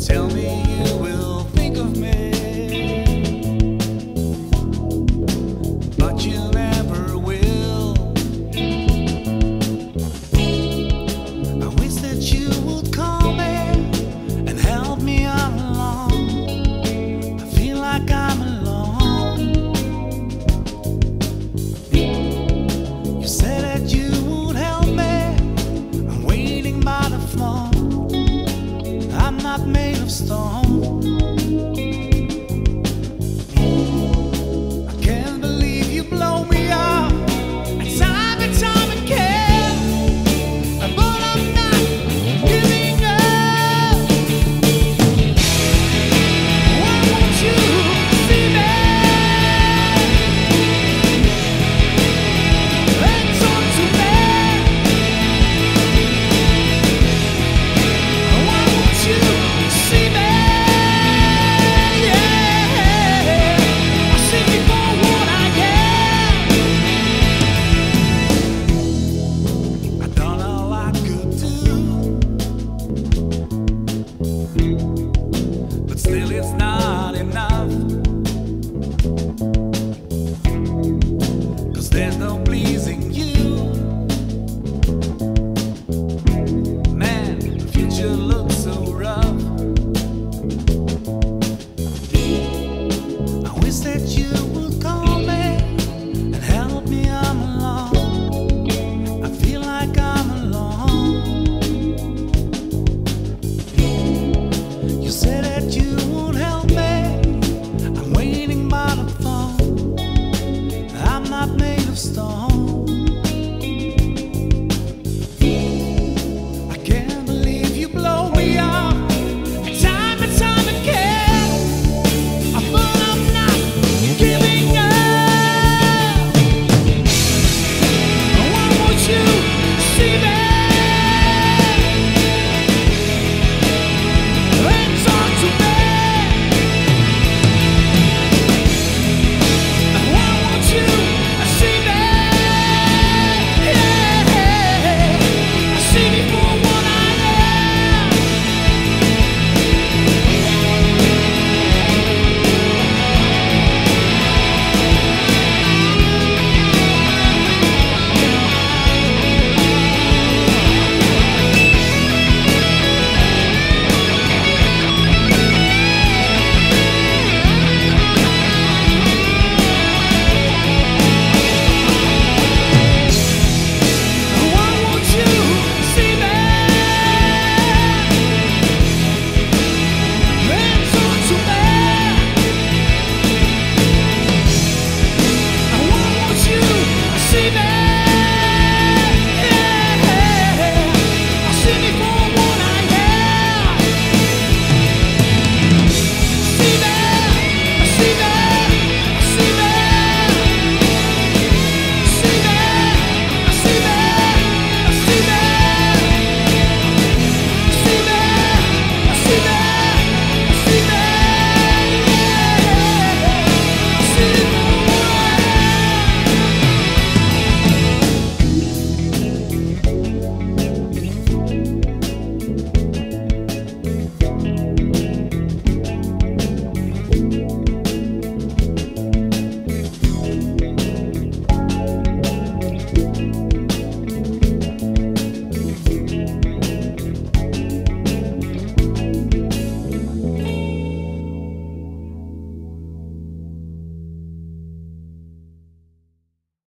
tell me you will think of me, but you never will. I wish that you would call me and help me out along. I feel like I'm alone. You said that you would help me. I'm waiting by the phone. I'm not made of stone. I can't believe you blow me up and time again. But I'm not giving up. Why won't you see me and talk to me? Why won't you see me? Yeah, I see me for what I am. I've done all I could do, but still it's not